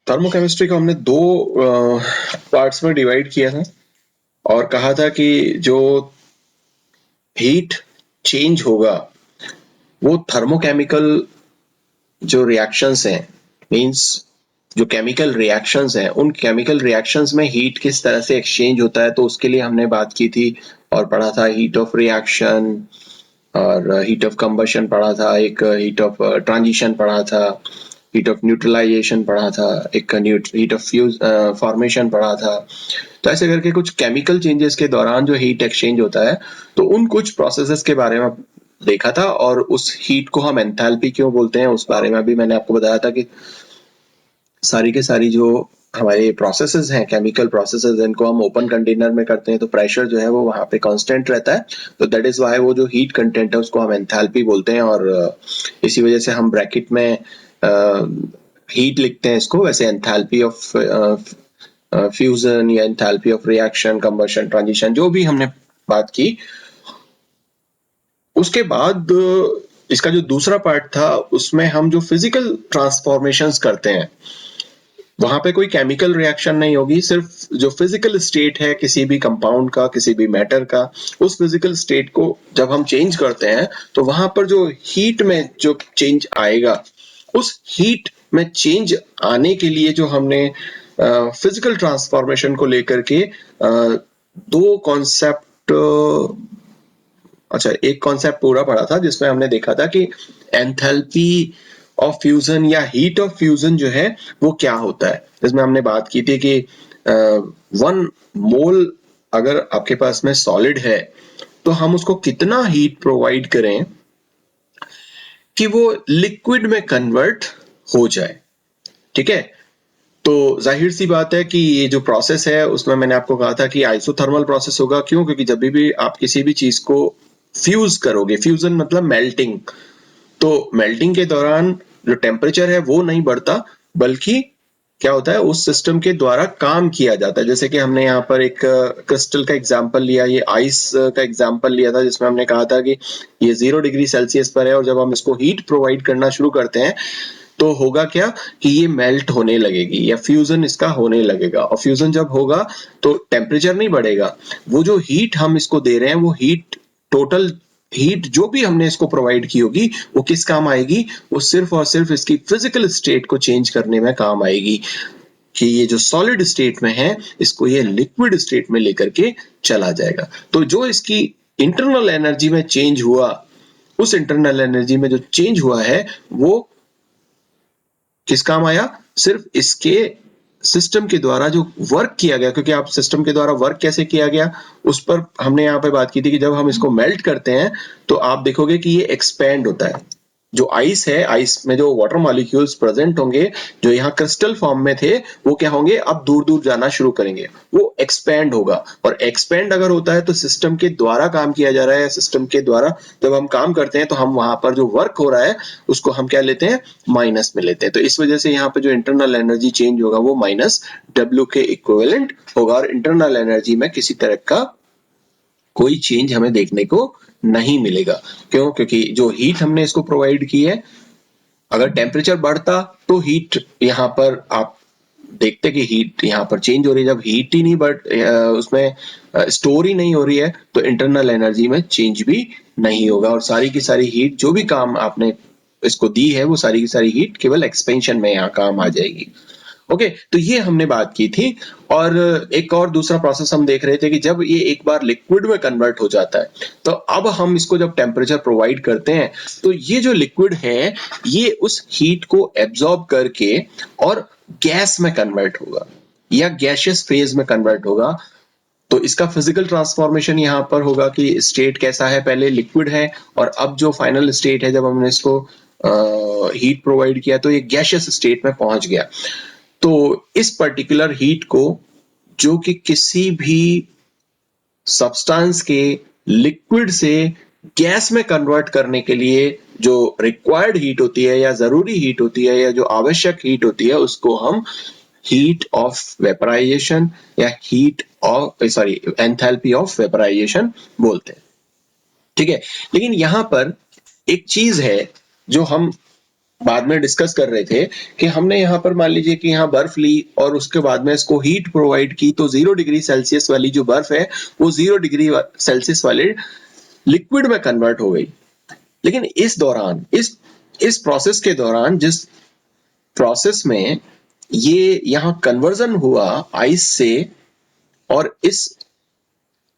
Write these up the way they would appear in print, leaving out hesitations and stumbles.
Thermochemistry को हमने दो पार्ट्स में डिवाइड किया था और कहा था कि जो हीट चेंज होगा वो थर्मोकेमिकल जो रिएक्शंस हैं, मींस जो केमिकल रिएक्शंस हैं, उन केमिकल रिएक्शंस में हीट किस तरह से एक्सचेंज होता है, तो उसके लिए हमने बात की थी और पढ़ा था हीट ऑफ रिएक्शन और हीट ऑफ कंबशन पढ़ा था, एक हीट ऑफ ट्रांजिशन पढ़ा था, हीट ऑफ न्यूट्रलाइजेशन पढ़ा था, एक हीट ऑफ फ्यूज फॉर्मेशन पढ़ा था। तो ऐसे करके कुछ केमिकल चेंजेस के दौरान जो हीट एक्सचेंज होता है, तो उन कुछ प्रोसेसेस के बारे में देखा था और उस हीट को हम एंथैल्पी क्यों बोलते हैं उस बारे में भी मैंने आपको बताया था कि सारी के सारी जो हमारे प्रोसेसेस हैं, केमिकल प्रोसेसेस, इनको हम ओपन कंटेनर में करते हैं तो प्रेशर जो है वो वहां पे कांस्टेंट रहता है, तो दैट इज व्हाई वो जो हीट कंटेंट है उसको हम एंथैल्पी बोलते हैं और इसी वजह से हम ब्रैकेट में हीट लिखते हैं इसको, वैसे एंथैल्पी ऑफ फ्यूजन या enthalpy of reaction, combustion, transition, जो भी हमने बात की। उसके बाद इसका जो दूसरा पार्ट था उसमें हम जो फिजिकल ट्रांसफॉर्मेशंस करते हैं वहां पे कोई केमिकल रिएक्शन नहीं होगी, सिर्फ जो फिजिकल स्टेट है किसी भी कंपाउंड का, किसी भी मैटर का, उस फिजिकल स्टेट को जब हम चेंज करते हैं तो वहां पर जो हीट में जो चेंज आएगा, उस हीट में चेंज आने के लिए जो हमने फिजिकल ट्रांसफॉर्मेशन को लेकर के दो कॉन्सेप्ट, अच्छा एक कॉन्सेप्ट पूरा पढ़ा था जिसमें हमने देखा था कि एंथैल्पी ऑफ फ्यूजन या हीट ऑफ फ्यूजन जो है वो क्या होता है। जिसमें हमने बात की थी कि 1 मोल अगर आपके पास में सॉलिड है तो हम उसको कितना हीट प्रोवाइड करें कि वो लिक्विड में कन्वर्ट हो जाए। ठीक है, तो जाहिर सी बात है कि ये जो प्रोसेस है उसमें मैंने आपको कहा था कि आइसोथर्मल प्रोसेस होगा। क्यों? क्योंकि जब भी आप किसी भी चीज को फ्यूज करोगे, फ्यूजन मतलब मेल्टिंग, तो मेल्टिंग के दौरान जो टेम्परेचर है वो नहीं बढ़ता, बल्कि क्या होता है उस सिस्टम के द्वारा काम किया जाता है। जैसे कि हमने यहाँ पर एक क्रिस्टल का एग्जांपल लिया, ये आइस का एग्जांपल लिया था, जिसमें हमने कहा था कि ये 0 डिग्री सेल्सियस पर है और जब हम इसको हीट प्रोवाइड करना शुरू करते हैं तो होगा क्या कि ये मेल्ट होने लगेगी या फ्यूजन इसका होने लगेगा, और फ्यूजन जब होगा तो टेम्परेचर नहीं बढ़ेगा, वो जो हीट हम इसको दे रहे हैं वो हीट, टोटल हीट जो भी हमने इसको प्रोवाइड की होगी वो किस काम आएगी, वो सिर्फ और सिर्फ इसकी फिजिकल स्टेट को चेंज करने में काम आएगी कि ये जो सॉलिड स्टेट में है इसको ये लिक्विड स्टेट में लेकर के चला जाएगा। तो जो इसकी इंटरनल एनर्जी में चेंज हुआ, उस इंटरनल एनर्जी में जो चेंज हुआ है वो किस काम आया, सिर्फ इसके सिस्टम के द्वारा जो वर्क किया गया, क्योंकि आप सिस्टम के द्वारा वर्क कैसे किया गया उस पर हमने यहाँ पे बात की थी कि जब हम इसको मेल्ट करते हैं तो आप देखोगे कि ये एक्सपैंड होता है। जो आइस है, आइस में जो वाटर मॉलिक्यूल्स प्रेजेंट होंगे जो यहाँ क्रिस्टल फॉर्म में थे वो क्या होंगे, अब दूर दूर जाना शुरू करेंगे, वो एक्सपैंड होगा। और एक्सपैंड अगर होता है तो सिस्टम के द्वारा काम किया जा रहा है, सिस्टम के द्वारा जब हम काम करते हैं तो हम वहां पर जो वर्क हो रहा है उसको हम क्या लेते हैं, माइनस में लेते हैं। तो इस वजह से यहाँ पे जो इंटरनल एनर्जी चेंज होगा वो माइनस डब्ल्यू के इक्विवेलेंट होगा और इंटरनल एनर्जी में किसी तरह का कोई चेंज हमें देखने को नहीं मिलेगा। क्यों? क्योंकि जो हीट हमने इसको प्रोवाइड की है, अगर टेम्परेचर बढ़ता तो हीट यहाँ पर आप देखते कि हीट यहाँ पर चेंज हो रही है, जब हीट ही नहीं बढ़ उसमें स्टोर ही नहीं हो रही है तो इंटरनल एनर्जी में चेंज भी नहीं होगा और सारी की सारी हीट जो भी काम आपने इसको दी है वो सारी की सारी हीट केवल एक्सपेंशन में यहाँ काम आ जाएगी। ओके, तो ये हमने बात की थी। और एक और दूसरा प्रोसेस हम देख रहे थे कि जब ये एक बार लिक्विड में कन्वर्ट हो जाता है तो अब हम इसको जब टेम्परेचर प्रोवाइड करते हैं तो ये जो लिक्विड है ये उस हीट को एब्जॉर्ब करके और गैस में कन्वर्ट होगा या गैसियस फेज में कन्वर्ट होगा। तो इसका फिजिकल ट्रांसफॉर्मेशन यहाँ पर होगा कि स्टेट कैसा है, पहले लिक्विड है और अब जो फाइनल स्टेट है जब हमने इसको हीट प्रोवाइड किया तो ये गैसियस स्टेट में पहुंच गया। तो इस पर्टिकुलर हीट को जो कि किसी भी सब्सटेंस के लिक्विड से गैस में कन्वर्ट करने के लिए जो रिक्वायर्ड हीट होती है या जरूरी हीट होती है या जो आवश्यक हीट होती है उसको हम हीट ऑफ वेपराइजेशन या heat of enthalpy of vaporization बोलते हैं। ठीक है, लेकिन यहां पर एक चीज है जो हम बाद में डिस्कस कर रहे थे कि हमने यहाँ पर मान लीजिए कि यहाँ बर्फ ली और उसके बाद में इसको हीट प्रोवाइड की, तो 0 डिग्री सेल्सियस वाली जो बर्फ है वो 0 डिग्री सेल्सियस वाले लिक्विड में कन्वर्ट हो गई। लेकिन इस दौरान इस प्रोसेस के दौरान जिस प्रोसेस में ये यहाँ कन्वर्जन हुआ आइस से और इस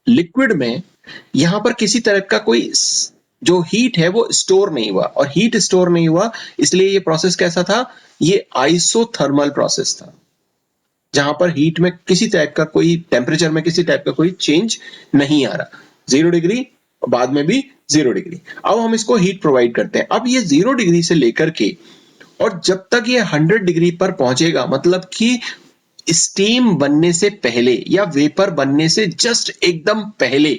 लिक्विड में, यहाँ पर किसी तरह का कोई जो हीट है वो स्टोर नहीं हुआ, और हीट स्टोर नहीं हुआ इसलिए ये प्रोसेस कैसा था, ये आइसोथर्मल प्रोसेस था, जहां पर हीट में किसी टाइप का कोई टेम्परेचर में किसी टाइप का कोई चेंज नहीं आ रहा, 0 डिग्री बाद में भी 0 डिग्री। अब हम इसको हीट प्रोवाइड करते हैं। अब ये 0 डिग्री से लेकर के और जब तक ये 100 डिग्री पर पहुंचेगा, मतलब कि स्टीम बनने से पहले या वेपर बनने से जस्ट एकदम पहले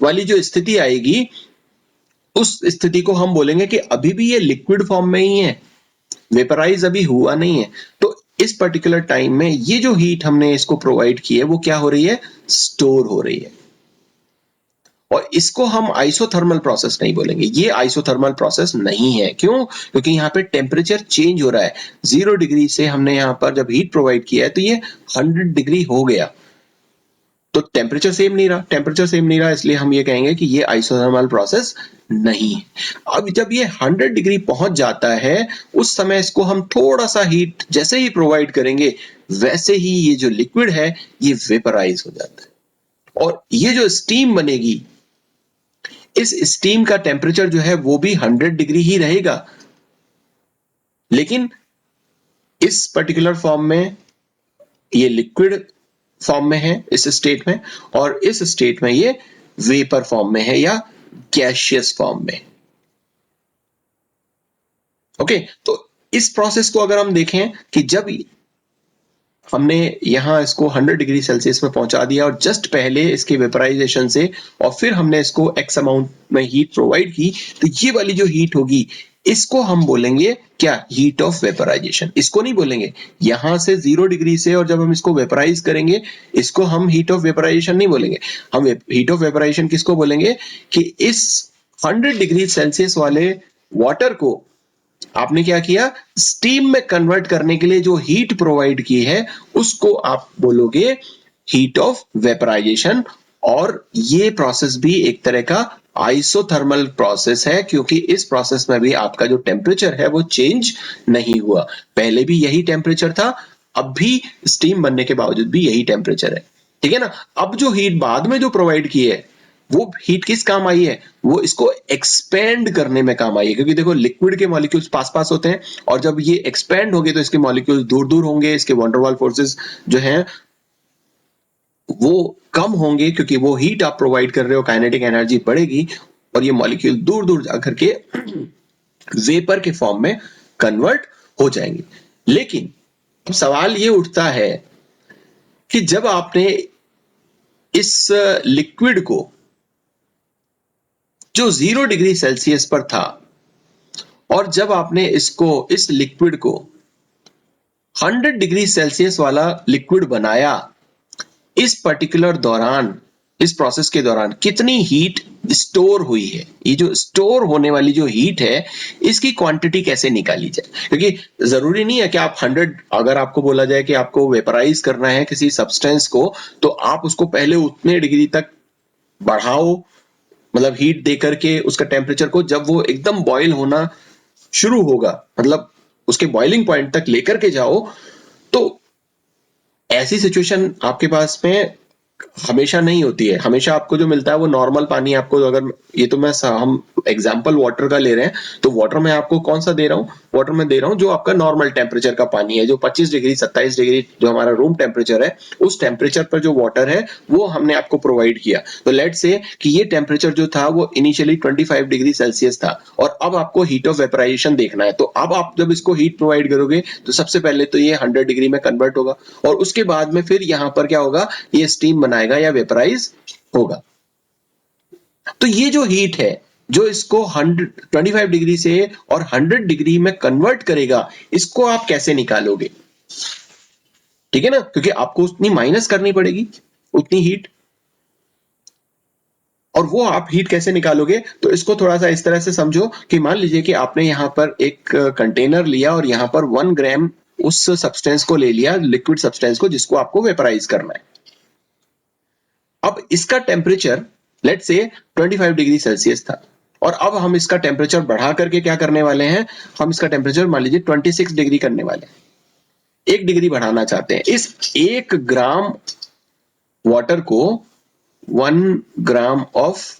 वाली जो स्थिति आएगी, उस स्थिति को हम बोलेंगे कि अभी भी ये लिक्विड फॉर्म में ही है, वेपराइज अभी हुआ नहीं है। तो इस पर्टिकुलर टाइम में ये जो हीट हमने इसको प्रोवाइड की है वो क्या हो रही है, स्टोर हो रही है। और इसको हम आइसोथर्मल प्रोसेस नहीं बोलेंगे, ये आइसोथर्मल प्रोसेस नहीं है। क्यों? क्योंकि यहाँ पे टेम्परेचर चेंज हो रहा है। 0 डिग्री से हमने यहाँ पर जब हीट प्रोवाइड किया है तो ये 100 डिग्री हो गया, तो टेम्परेचर सेम नहीं रहा, टेम्परेचर सेम नहीं रहा, इसलिए हम ये कहेंगे कि ये आइसोथर्मल प्रोसेस नहीं है। अब जब ये 100 डिग्री पहुंच जाता है, उस समय इसको हम थोड़ा सा हीट जैसे ही प्रोवाइड करेंगे, वैसे ही ये जो लिक्विड है ये वेपराइज हो जाता है, और ये जो स्टीम बनेगी, इस स्टीम का टेम्परेचर जो है वो भी 100 डिग्री ही रहेगा, लेकिन इस पर्टिकुलर फॉर्म में ये लिक्विड फॉर्म में है इस स्टेट में, और इस स्टेट में ये वेपर फॉर्म में है या गैसियस फॉर्म में। ओके, तो इस प्रोसेस को अगर हम देखें कि जब हमने यहां इसको 100 डिग्री सेल्सियस में पहुंचा दिया और जस्ट पहले इसके वेपराइजेशन से और फिर हमने इसको एक्स अमाउंट में हीट प्रोवाइड की, तो ये वाली जो हीट होगी इसको हम बोलेंगे क्या, हीट ऑफ वेपराइजेशन। इसको नहीं बोलेंगे यहां से 0 डिग्री से, और जब हम इसको वेपराइज करेंगे इसको हम हीट ऑफ वेपराइजेशन नहीं बोलेंगे। हम हीट ऑफ वेपराइजेशन किसको बोलेंगे कि इस 100 डिग्री सेल्सियस वाले वाटर को आपने क्या किया, स्टीम में कन्वर्ट करने के लिए जो हीट प्रोवाइड की है उसको आप बोलोगे हीट ऑफ वेपराइजेशन। और ये प्रोसेस भी एक तरह का आइसोथर्मल प्रोसेस है, क्योंकि इस प्रोसेस में भी आपका जो टेम्परेचर है वो चेंज नहीं हुआ, पहले भी यही टेम्परेचर था, अब भी स्टीम बनने के बावजूद भी यही टेम्परेचर है। ठीक है ना। अब जो हीट बाद में जो प्रोवाइड की है वो हीट किस काम आई है, वो इसको एक्सपेंड करने में काम आई है, क्योंकि देखो लिक्विड के मॉलिक्यूल्स पास पास होते हैं, और जब ये एक्सपेंड होंगे तो इसके मॉलिक्यूल्स दूर दूर होंगे, इसके वंडरवाल फोर्सेस जो हैं वो कम होंगे, क्योंकि वो हीट आप प्रोवाइड कर रहे हो, काइनेटिक एनर्जी बढ़ेगी और ये मॉलिक्यूल दूर दूर जाकर के वेपर के फॉर्म में कन्वर्ट हो जाएंगे। लेकिन सवाल ये उठता है कि जब आपने इस लिक्विड को जो 0 डिग्री सेल्सियस पर था, और जब आपने इसको इस लिक्विड को 100 डिग्री सेल्सियस वाला लिक्विड बनाया, इस पर्टिकुलर दौरान, इस प्रोसेस के दौरान कितनी हीट स्टोर हुई है, ये जो स्टोर होने वाली जो हीट है इसकी क्वांटिटी कैसे निकाली जाए। क्योंकि जरूरी नहीं है कि आप 100, अगर आपको बोला जाए कि आपको वेपराइज करना है किसी सब्सटेंस को, तो आप उसको पहले उतने डिग्री तक बढ़ाओ, मतलब हीट दे करके उसका टेम्परेचर को, जब वो एकदम बॉयल होना शुरू होगा, मतलब उसके बॉइलिंग पॉइंट तक लेकर के जाओ, तो ऐसी सिचुएशन आपके पास में हमेशा नहीं होती है। हमेशा आपको जो मिलता है वो नॉर्मल पानी आपको, अगर ये तो हम एग्जांपल वाटर का ले रहे हैं, तो वाटर में आपको कौन सा दे रहा हूँ, वाटर में दे रहा हूँ जो आपका नॉर्मल टेम्परेचर का पानी है, जो 25 डिग्री 27 डिग्री जो हमारा रूम टेम्परेचर है, उस टेम्परेचर पर जो वाटर है वो हमने आपको प्रोवाइड किया। तो लेट्स से कि ये टेम्परेचर जो था वो इनिशियली 25 डिग्री सेल्सियस था, और अब आपको हीट ऑफ वेपराइजेशन देखना है। तो अब आप जब इसको हीट प्रोवाइड करोगे तो सबसे पहले तो ये 100 डिग्री में कन्वर्ट होगा, और उसके बाद में फिर यहाँ पर क्या होगा, ये स्टीम बनाएगा या वेपराइज होगा। तो ये जो हीट है जो इसको 25 डिग्री से और 100 डिग्री में कन्वर्ट करेगा, इसको आप कैसे निकालोगे? ठीक है ना, क्योंकि आपको उतनी माइनस करनी पड़ेगी, उतनी हीट। और वो आप हीट कैसे निकालोगे? तो इसको थोड़ा सा इस तरह से समझो कि मान लीजिए कि आपने यहाँ पर एक कंटेनर लिया और यहाँ पर 1 ग्राम उस सब्सटेंस को ले लिया, लिक्विड सब्सटेंस को, जिसको आपको वेपराइज करना है। अब इसका टेम्परेचर लेट से 25 डिग्री सेल्सियस था और अब हम इसका टेम्परेचर बढ़ा करके क्या करने वाले हैं, हम इसका टेम्परेचर मान लीजिए 26 डिग्री करने वाले हैं। 1 डिग्री बढ़ाना चाहते हैं। इस 1 ग्राम वाटर को 1 ग्राम ऑफ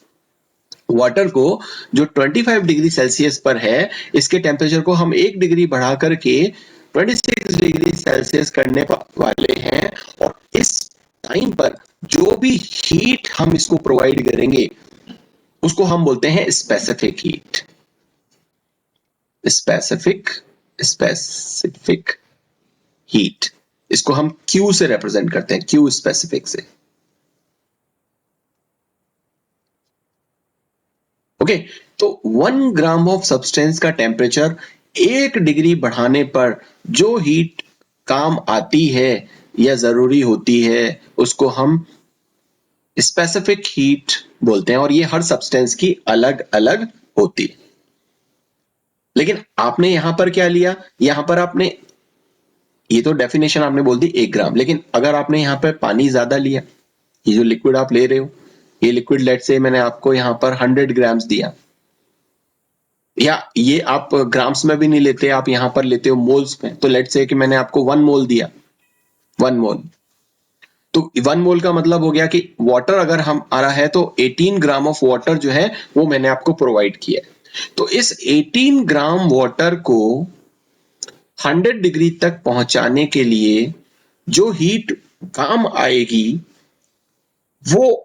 वाटर को जो 25 डिग्री सेल्सियस पर है, इसके टेम्परेचर को हम 1 डिग्री बढ़ा करके 26 डिग्री सेल्सियस करने वाले हैं। और इस टाइम पर जो भी हीट हम इसको प्रोवाइड करेंगे उसको हम बोलते हैं स्पेसिफिक हीट। स्पेसिफिक हीट, इसको हम Q से रिप्रेजेंट करते हैं, Q स्पेसिफिक से। ओके, तो 1 ग्राम ऑफ सब्सटेंस का टेम्परेचर 1 डिग्री बढ़ाने पर जो हीट काम आती है या जरूरी होती है उसको हम स्पेसिफिक हीट बोलते हैं। और ये हर सब्सटेंस की अलग अलग होती है। लेकिन आपने यहां पर क्या लिया, यहां पर आपने ये तो डेफिनेशन आपने बोल दी 1 ग्राम, लेकिन अगर आपने यहां पर पानी ज्यादा लिया, ये जो लिक्विड आप ले रहे हो, ये लिक्विड लेट से मैंने आपको यहां पर 100 ग्राम्स दिया, या ये आप ग्राम्स में भी नहीं लेते, आप यहां पर लेते हो मोल्स में, तो लेट से कि मैंने आपको 1 मोल दिया, 1 मोल, तो 1 मोल का मतलब हो गया कि वाटर अगर हम आ रहा है तो 18 ग्राम ऑफ वाटर जो है वो मैंने आपको प्रोवाइड किया है। तो इस 18 ग्राम वाटर को 100 डिग्री तक पहुंचाने के लिए जो हीट काम आएगी वो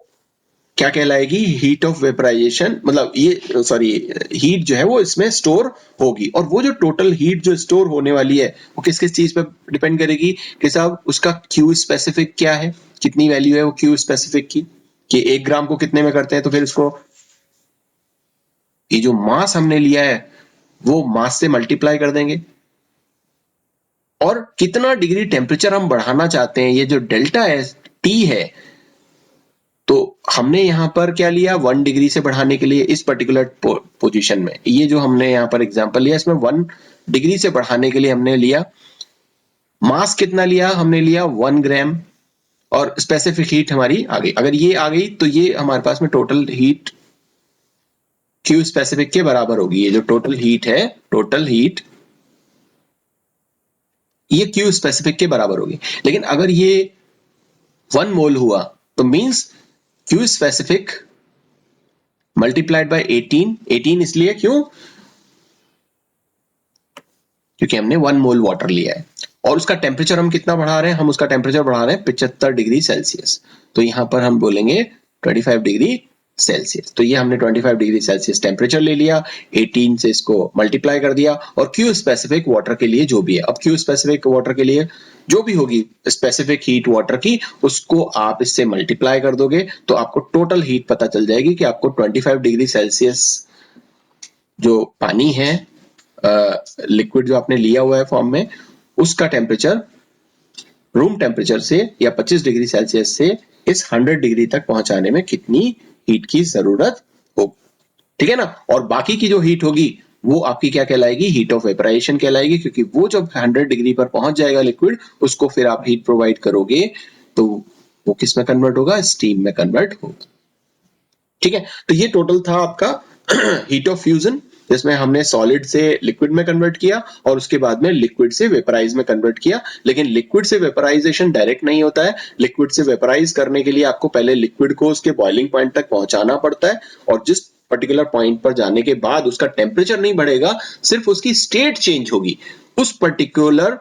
क्या कहलाएगी, हीट ऑफ वेपराइजेशन। मतलब ये सॉरी, हीट जो है वो इसमें स्टोर होगी। और वो जो टोटल हीट जो स्टोर होने वाली है वो किस किस चीज पे डिपेंड करेगी कि साहब उसका Q स्पेसिफिक क्या है, कितनी वैल्यू है वो Q स्पेसिफिक की, कि 1 ग्राम को कितने में करते हैं, तो फिर इसको ये जो मास हमने लिया है वो मास से मल्टीप्लाई कर देंगे। और कितना डिग्री टेम्परेचर हम बढ़ाना चाहते हैं, ये जो डेल्टा है T है, तो हमने यहां पर क्या लिया, 1 डिग्री से बढ़ाने के लिए इस पर्टिकुलर पोजीशन में, ये जो हमने यहां पर एग्जांपल लिया इसमें 1 डिग्री से बढ़ाने के लिए हमने लिया मास, कितना लिया, हमने लिया 1 ग्राम, और स्पेसिफिक हीट हमारी आ गई। अगर ये आ गई तो ये हमारे पास में टोटल हीट Q स्पेसिफिक के बराबर होगी। ये जो टोटल हीट है, टोटल हीट ये Q स्पेसिफिक के बराबर होगी। लेकिन अगर ये 1 मोल हुआ तो means Q specific multiplied by 18 इसलिए क्यों, क्योंकि हमने 1 मोल वाटर लिया है। और उसका टेम्परेचर हम कितना बढ़ा रहे हैं, हम उसका टेम्परेचर बढ़ा रहे हैं 75 डिग्री सेल्सियस। तो यहां पर हम बोलेंगे 25 डिग्री सेल्सियस। तो ये हमने 25 डिग्री सेल्सियस टेम्परेचर ले लिया, 18 से इसको मल्टीप्लाई कर दिया, और Q स्पेसिफिक वाटर के लिए जो भी है, अब Q स्पेसिफिक वाटर के लिए जो भी होगी स्पेसिफिक हीट वाटर की, उसको आप इससे मल्टीप्लाई कर दोगे तो आपको टोटल हीट पता चल जाएगी कि आपको 25 डिग्री सेल्सियस जो पानी है, लिक्विड जो आपने लिया हुआ है फॉर्म में, उसका टेम्परेचर रूम टेम्परेचर से या 25 डिग्री सेल्सियस से इस 100 डिग्री तक पहुंचाने में कितनी हीट की जरूरत हो, ठीक है ना। और बाकी की जो हीट होगी वो आपकी क्या कहलाएगी, हीट ऑफ वेपराइजेशन कहलाएगी, क्योंकि वो जब 100 डिग्री पर पहुंच जाएगा लिक्विड, उसको फिर आप हीट प्रोवाइड करोगे तो वो किस में कन्वर्ट होगा, स्टीम में कन्वर्ट होगा, ठीक है। तो ये टोटल था आपका हीट ऑफ फ्यूजन, जिसमें हमने सॉलिड से लिक्विड में कन्वर्ट किया और उसके बाद में लिक्विड से वेपराइज में कन्वर्ट किया। लेकिन लिक्विड से वेपराइजेशन डायरेक्ट नहीं होता है, लिक्विड से वेपराइज करने के लिए आपको पहले लिक्विड को उसके बॉइलिंग पॉइंट तक पहुंचाना पड़ता है, और जिस पर्टिकुलर पॉइंट पर जाने के बाद उसका टेम्परेचर नहीं बढ़ेगा, सिर्फ उसकी स्टेट चेंज होगी। उस पर्टिकुलर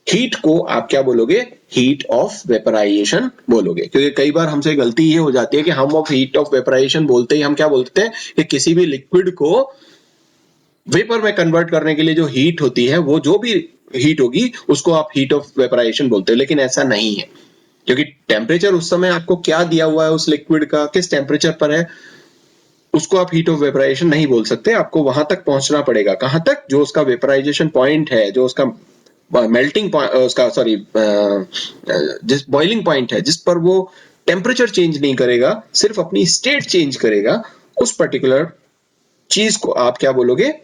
हीट को आप क्या बोलोगे, हीट ऑफ वेपराइजेशन बोलोगे। क्योंकि कई बार हमसे गलती ये हो जाती है कि हम ऑफ हीट ऑफ वेपराइजेशन बोलते ही हम क्या बोलते हैं कि किसी भी लिक्विड को वेपर में कन्वर्ट करने के लिए जो हीट होती है, वो जो भी हीट होगी उसको आप हीट ऑफ वेपराइजेशन बोलते हो। लेकिन ऐसा नहीं है, क्योंकि टेम्परेचर उस समय आपको क्या दिया हुआ है उस लिक्विड का, किस टेम्परेचर पर है, उसको आप हीट ऑफ वेपराइजेशन नहीं बोल सकते। आपको वहां तक पहुंचना पड़ेगा, कहां तक, जो उसका वेपराइजेशन पॉइंट है, जो उसका मेल्टिंग पॉइंट, उसका सॉरी जिस बॉइलिंग पॉइंट है, जिस पर वो टेम्परेचर चेंज नहीं करेगा, सिर्फ अपनी स्टेट चेंज करेगा, उस पर्टिकुलर चीज को आप क्या बोलोगे?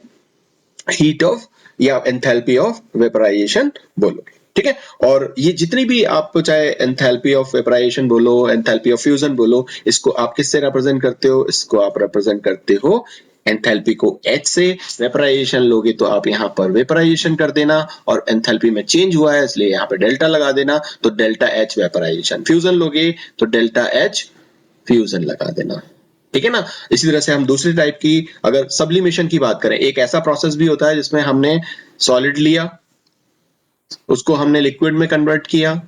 हीट ऑफ या एंथैल्पी ऑफ वेपराइजेशन बोलोगे। ठीक है, और ये जितनी भी आप चाहे एंथैल्पी ऑफ वेपराइजेशन बोलो, एंथैल्पी ऑफ फ्यूजन बोलो, इसको आप किससे रिप्रेजेंट करते हो? इसको आप रिप्रेजेंट करते हो एंथैल्पी को H से। वेपराइजेशन लोगे तो आप यहाँ पर वेपराइजेशन कर देना, और एंथैल्पी में चेंज हुआ है इसलिए यहाँ पे डेल्टा लगा देना, तो डेल्टा H वेपराइजेशन। फ्यूजन लोगे तो डेल्टा H फ्यूजन लगा देना। ठीक है ना? इसी तरह से हम दूसरी टाइप की अगर सब्लिमेशन की बात करें, एक ऐसा प्रोसेस भी होता है जिसमें हमने सॉलिड लिया, उसको हमने लिक्विड में कन्वर्ट किया,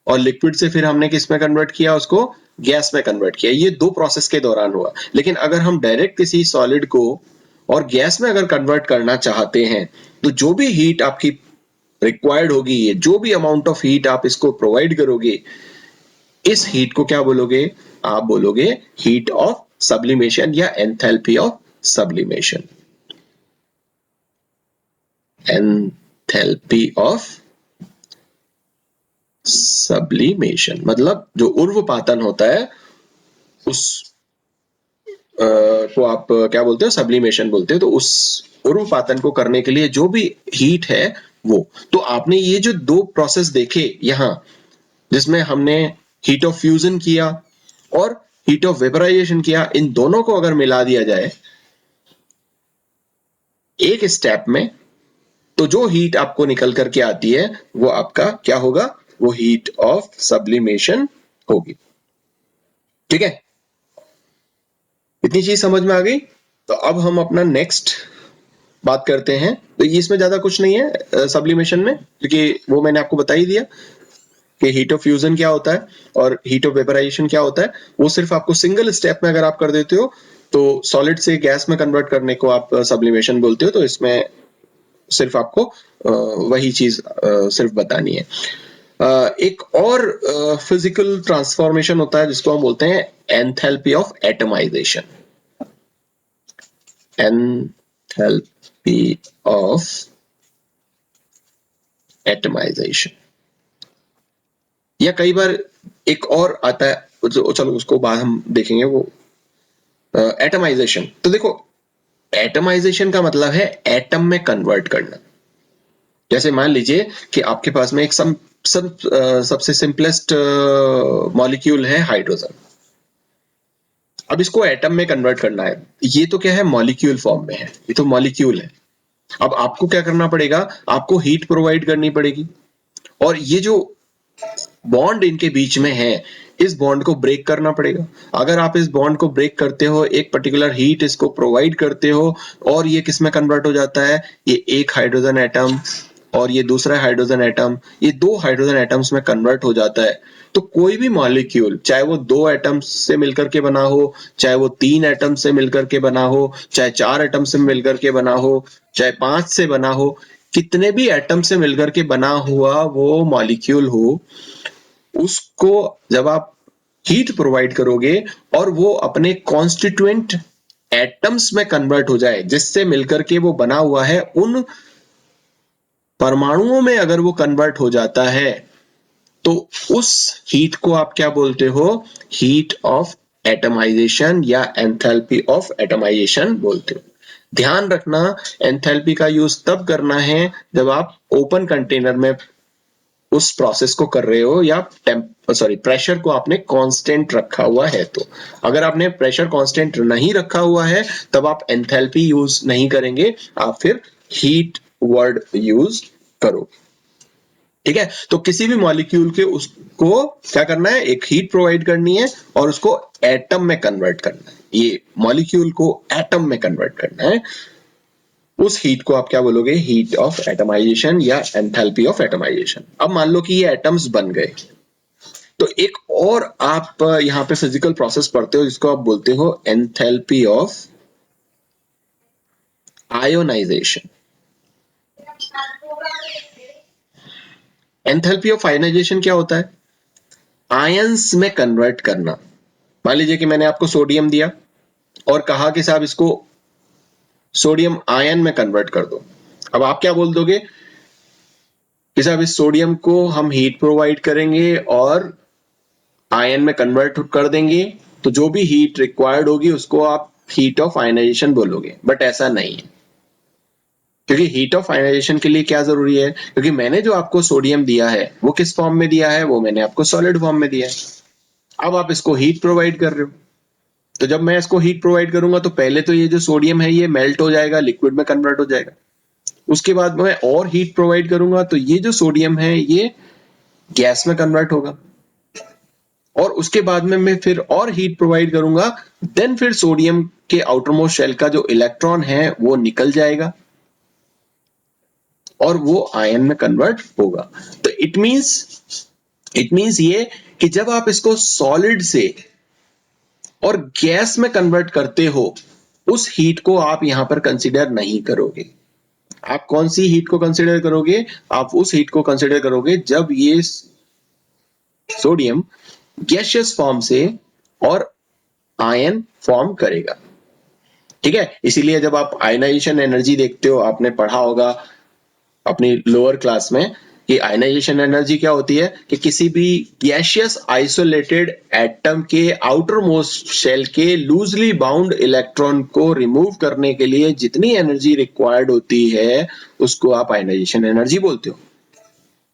और लिक्विड से फिर हमने किस में कन्वर्ट किया? उसको गैस में कन्वर्ट किया। ये दो प्रोसेस के दौरान हुआ। लेकिन अगर हम डायरेक्ट किसी सॉलिड को और गैस में अगर कन्वर्ट करना चाहते हैं, तो जो भी हीट आपकी रिक्वायर्ड होगी, जो भी अमाउंट ऑफ हीट आप इसको प्रोवाइड करोगे, इस हीट को क्या बोलोगे? आप बोलोगे हीट ऑफ सब्लिमेशन या enthalpy of sublimation. Enthalpy of sublimation मतलब जो उर्वपातन होता है उस को आप क्या बोलते हो? सब्लिमेशन बोलते हो। तो उस उर्वपातन को करने के लिए जो भी हीट है वो, तो आपने ये जो दो प्रोसेस देखे यहां, जिसमें हमने हीट ऑफ फ्यूजन किया और हीट ऑफ वेपराइजेशन किया, इन दोनों को अगर मिला दिया जाए एक स्टेप में, तो जो हीट आपको निकल करके आती है वो आपका क्या होगा? वो हीट ऑफ सब्लिमेशन होगी। ठीक है, इतनी चीज समझ में आ गई? तो अब हम अपना नेक्स्ट बात करते हैं। तो इसमें ज्यादा कुछ नहीं है सब्लिमेशन में, क्योंकि वो मैंने आपको बता ही दिया कि हीट ऑफ फ्यूजन क्या होता है और हीट ऑफ वेपराइजेशन क्या होता है। वो सिर्फ आपको सिंगल स्टेप में अगर आप कर देते हो तो सॉलिड से गैस में कन्वर्ट करने को आप सब्लिमेशन बोलते हो। तो इसमें सिर्फ आपको वही चीज सिर्फ बतानी है। एक और फिजिकल ट्रांसफॉर्मेशन होता है जिसको हम बोलते हैं enthalpy of atomization. Enthalpy of atomization, या कई बार एक और आता है, चलो उसको बाद हम देखेंगे, वो एटमाइजेशन। तो देखो, एटमाइजेशन का मतलब है एटम में कन्वर्ट करना। जैसे मान लीजिए कि आपके पास में एक सबसे सिंपलेस्ट मॉलिक्यूल है हाइड्रोजन। अब इसको एटम में कन्वर्ट करना है। ये तो क्या है? मॉलिक्यूल फॉर्म में है, ये तो मॉलिक्यूल है। अब आपको क्या करना पड़ेगा? आपको हीट प्रोवाइड करनी पड़ेगी, और ये जो बॉन्ड इनके बीच में है, इस बॉन्ड को ब्रेक करना पड़ेगा। अगर आप इस बॉन्ड को ब्रेक करते हो, एक पर्टिकुलर हीट इसको प्रोवाइड करते हो, और ये किस में कन्वर्ट हो जाता है? ये एक हाइड्रोजन एटम और ये दूसरा हाइड्रोजन एटम, ये दो हाइड्रोजन एटम्स में कन्वर्ट हो जाता है। तो कोई भी मॉलिक्यूल, चाहे वो दो एटम्स से मिलकर के बना हो, चाहे वो तीन एटम से मिलकर के बना हो, चाहे चार एटम से मिलकर के बना हो, चाहे 5 से बना हो, कितने भी एटम से मिलकर के बना हुआ वो मॉलिक्यूल हो, उसको जब आप हीट प्रोवाइड करोगे और वो अपने कॉन्स्टिट्यूएंट एटम्स में कन्वर्ट हो जाए, जिससे मिलकर के वो बना हुआ है, उन परमाणुओं में अगर वो कन्वर्ट हो जाता है, तो उस हीट को आप क्या बोलते हो? हीट ऑफ एटमाइजेशन या एंथैल्पी ऑफ एटमाइजेशन बोलते हो। ध्यान रखना, एंथैल्पी का यूज तब करना है जब आप ओपन कंटेनर में उस प्रोसेस को कर रहे हो, या प्रेशर को आपने कांस्टेंट रखा हुआ है। तो अगर आपने प्रेशर कांस्टेंट नहीं रखा हुआ है, तब आप एंथैल्पी यूज नहीं करेंगे, आप फिर हीट वर्ड यूज करो। ठीक है, तो किसी भी मॉलिक्यूल के उसको क्या करना है? एक हीट प्रोवाइड करनी है और उसको एटम में कन्वर्ट करना है। ये मॉलिक्यूल को एटम में कन्वर्ट करना है। उस हीट को आप क्या बोलोगे? हीट ऑफ एटमाइजेशन या एंथैल्पी ऑफ एटमाइजेशन। अब मान लो कि ये एटम्स बन गए, तो एक और आप यहाँ पे फिजिकल प्रोसेस पढ़ते हो जिसको आप बोलते हो enthalpy of ionization. Enthalpy of ionization क्या होता है? आयंस में कन्वर्ट करना। मान लीजिए कि मैंने आपको सोडियम दिया और कहा कि साहब इसको सोडियम आयन में कन्वर्ट कर दो। अब आप क्या बोल दोगे कि साहब इस सोडियम को हम हीट प्रोवाइड करेंगे और आयन में कन्वर्ट कर देंगे, तो जो भी हीट रिक्वायर्ड होगी उसको आप हीट ऑफ आयनाइजेशन बोलोगे, बट ऐसा नहीं है। क्योंकि हीट ऑफ आयनाइजेशन के लिए क्या जरूरी है, क्योंकि मैंने जो आपको सोडियम दिया है वो किस फॉर्म में दिया है, वो मैंने आपको सॉलिड फॉर्म में दिया है। अब आप इसको हीट प्रोवाइड कर रहे हो, तो जब मैं इसको हीट प्रोवाइड करूंगा तो पहले तो ये जो सोडियम है ये मेल्ट हो जाएगा, लिक्विड में कन्वर्ट हो जाएगा। उसके बाद मैं और हीट प्रोवाइड करूंगा तो ये जो सोडियम है ये गैस में कन्वर्ट होगा, और उसके बाद में मैं फिर और हीट प्रोवाइड करूंगा, देन फिर सोडियम के आउटर मोस्ट शेल का जो इलेक्ट्रॉन है वो निकल जाएगा और वो आयन में कन्वर्ट होगा। तो इट मींस ये कि जब आप इसको सॉलिड से और गैस में कन्वर्ट करते हो, उस हीट को आप यहां पर कंसीडर नहीं करोगे। आप कौन सी हीट को कंसीडर करोगे, आप उस हीट को कंसीडर करोगे जब ये सोडियम गैसियस फॉर्म से और आयन फॉर्म करेगा। ठीक है, इसीलिए जब आप आयनाइजेशन एनर्जी देखते हो, आपने पढ़ा होगा अपनी लोअर क्लास में कि आयनाइजेशन एनर्जी क्या होती है, कि किसी भी गैसियस आइसोलेटेड एटम के आउटर मोस्ट शेल के लूजली बाउंड इलेक्ट्रॉन को रिमूव करने के लिए जितनी एनर्जी रिक्वायर्ड होती है उसको आप आयनाइजेशन एनर्जी बोलते हो।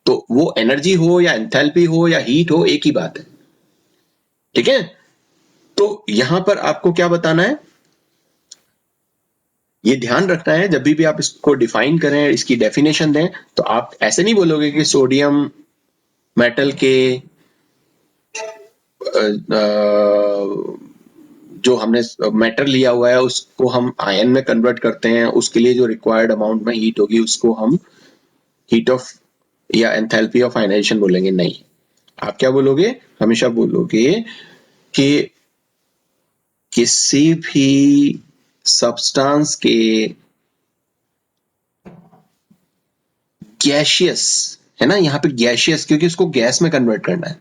तो वो एनर्जी हो या एंथैल्पी हो या हीट हो, एक ही बात है। ठीक है, तो यहां पर आपको क्या बताना है, ये ध्यान रखना है जब भी आप इसको डिफाइन करें, इसकी डेफिनेशन दें, तो आप ऐसे नहीं बोलोगे कि सोडियम मेटल के जो हमने मेटल लिया हुआ है उसको हम आयन में कन्वर्ट करते हैं, उसके लिए जो रिक्वायर्ड अमाउंट में हीट होगी उसको हम हीट ऑफ या एंथैल्पी ऑफ आयनाइजेशन बोलेंगे। नहीं, आप क्या बोलोगे, हमेशा बोलोगे कि किसी भी सब्सटेंस के गैसियस, है ना, यहां पे गैसियस क्योंकि उसको गैस में कन्वर्ट करना है,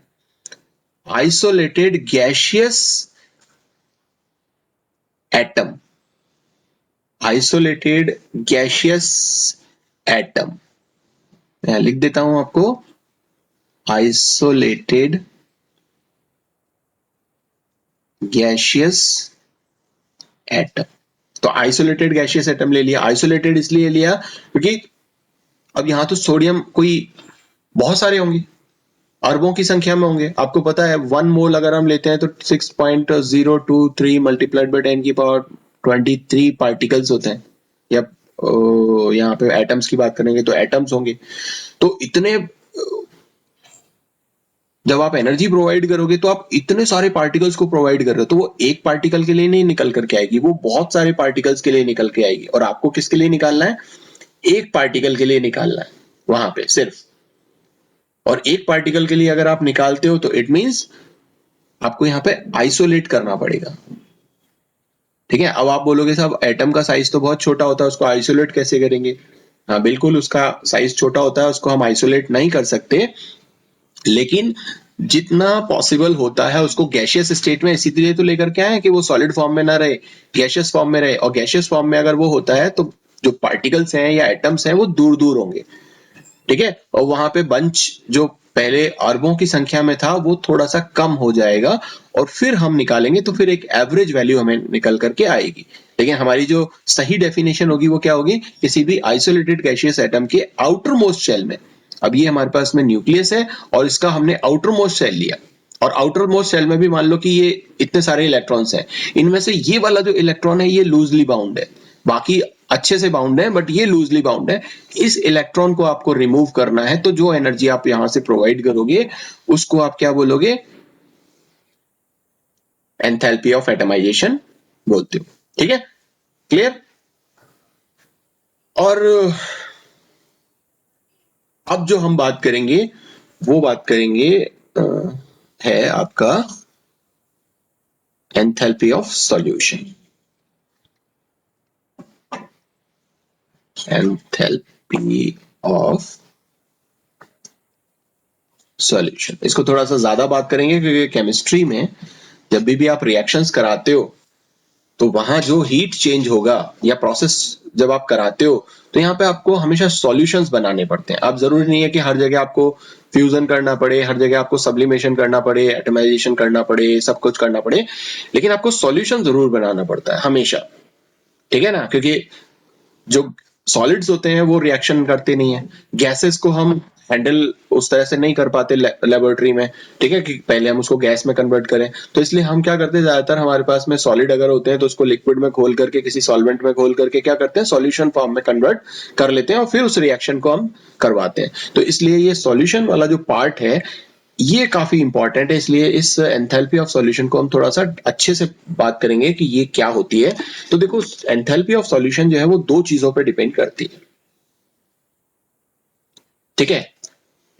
isolated gaseous atom, isolated gaseous atom, मैं लिख देता हूं आपको, आइसोलेटेड गैसियस एटम। तो आइसोलेटेड गैसियस एटम ले लिया, आइसोलेटेड इसलिए लिया क्योंकि अब यहां तो सोडियम कोई बहुत सारे होंगे, अरबों की संख्या में होंगे। आपको पता है 1 मोल अगर हम लेते हैं तो 6.023 मल्टीप्लाइड बाय 10 की पावर 23 पार्टिकल्स होते हैं, या यहाँ पे एटम्स की बात करेंगे तो एटम्स होंगे। तो इतने, जब आप एनर्जी प्रोवाइड करोगे तो आप इतने सारे पार्टिकल्स को प्रोवाइड कर रहे हो, तो वो एक पार्टिकल के लिए नहीं निकल करके आएगी, वो बहुत सारे पार्टिकल्स के लिए निकल के आएगी। और आपको किसके लिए निकालना है, एक पार्टिकल के लिए निकालना है वहां पे सिर्फ। और एक पार्टिकल के लिए अगर आप निकालते हो तो इट मींस आपको यहाँ पे आइसोलेट करना पड़ेगा। ठीक है, अब आप बोलोगे साहब एटम का साइज तो बहुत छोटा होता है, उसको आइसोलेट कैसे करेंगे। हाँ बिल्कुल, उसका साइज छोटा होता है, उसको हम आइसोलेट नहीं कर सकते, लेकिन जितना पॉसिबल होता है उसको गैसियस स्टेट में इसीलिए तो लेकर के आए कि वो सॉलिड फॉर्म में ना रहे, गैसियस फॉर्म में रहे। और गैसियस फॉर्म में अगर वो होता है तो जो पार्टिकल्स हैं या एटम्स हैं वो दूर दूर होंगे। ठीक है, और वहां पे बंच जो पहले अरबों की संख्या में था वो थोड़ा सा कम हो जाएगा, और फिर हम निकालेंगे तो फिर एक एवरेज वैल्यू हमें निकल करके आएगी। लेकिन हमारी जो सही डेफिनेशन होगी वो क्या होगी, किसी भी आइसोलेटेड गैसियस एटम के आउटर मोस्ट शेल में, अब ये हमारे पास में न्यूक्लियस है और इसका हमने आउटर मोस्ट शेल लिया, और आउटर मोस्ट शेल में भी मान लो कि ये इतने सारे इलेक्ट्रॉन्स हैं, इनमें से ये वाला जो इलेक्ट्रॉन है ये लूजली बाउंड है, बाकी अच्छे से बाउंड है बट ये लूजली बाउंड है। इस इलेक्ट्रॉन को आपको रिमूव करना है, तो जो एनर्जी आप यहां से प्रोवाइड करोगे उसको आप क्या बोलोगे, एंथैल्पी ऑफ एटमाइजेशन बोलते हो। ठीक है, क्लियर। और अब जो हम बात करेंगे वो बात करेंगे है आपका enthalpy of solution. Enthalpy of solution, इसको थोड़ा सा ज्यादा बात करेंगे क्योंकि केमिस्ट्री में जब भी आप रिएक्शंस कराते हो तो वहां जो हीट चेंज होगा या प्रोसेस जब आप कराते हो तो यहाँ पे आपको हमेशा सॉल्यूशंस बनाने पड़ते हैं। आप जरूरी नहीं है कि हर जगह आपको फ्यूजन करना पड़े, हर जगह आपको सब्लिमेशन करना पड़े, एटमाइजेशन करना पड़े, सब कुछ करना पड़े, लेकिन आपको सॉल्यूशन जरूर बनाना पड़ता है हमेशा, ठीक है ना? क्योंकि जो सॉलिड्स होते हैं वो रिएक्शन करते नहीं है, गैसेस को हम हैंडल उस तरह से नहीं कर पाते लेबोरेटरी में, ठीक है, कि पहले हम उसको गैस में कन्वर्ट करें। तो इसलिए हम क्या करते हैं, ज्यादातर हमारे पास में सॉलिड अगर होते हैं तो उसको लिक्विड में घोल करके, किसी सॉल्वेंट में घोल करके क्या करते हैं, सॉल्यूशन फॉर्म में कन्वर्ट कर लेते हैं और फिर उस रिएक्शन को हम करवाते हैं। तो इसलिए ये सॉल्यूशन वाला जो पार्ट है ये काफी इंपॉर्टेंट है, इसलिए इस एंथैल्पी ऑफ सॉल्यूशन को हम थोड़ा सा अच्छे से बात करेंगे कि ये क्या होती है। तो देखो, एंथैल्पी ऑफ सॉल्यूशन जो है वो दो चीजों पे डिपेंड करती है, ठीक है?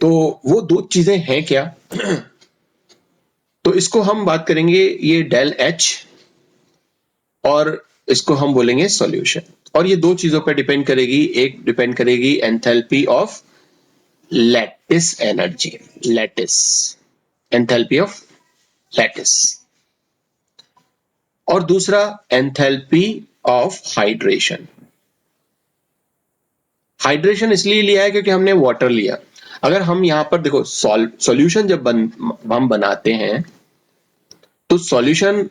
तो वो दो चीजें हैं क्या? तो इसको हम बात करेंगे, ये डेल एच, और इसको हम बोलेंगे सॉल्यूशन। और ये दो चीजों पे डिपेंड करेगी, एक डिपेंड करेगी enthalpy of lattice energy, lattice, enthalpy of lattice, और दूसरा एंथैल्पी ऑफ हाइड्रेशन। हाइड्रेशन इसलिए लिया है क्योंकि हमने वाटर लिया। अगर हम यहां पर देखो, सॉल्यूशन जब हम बनाते हैं तो सॉल्यूशन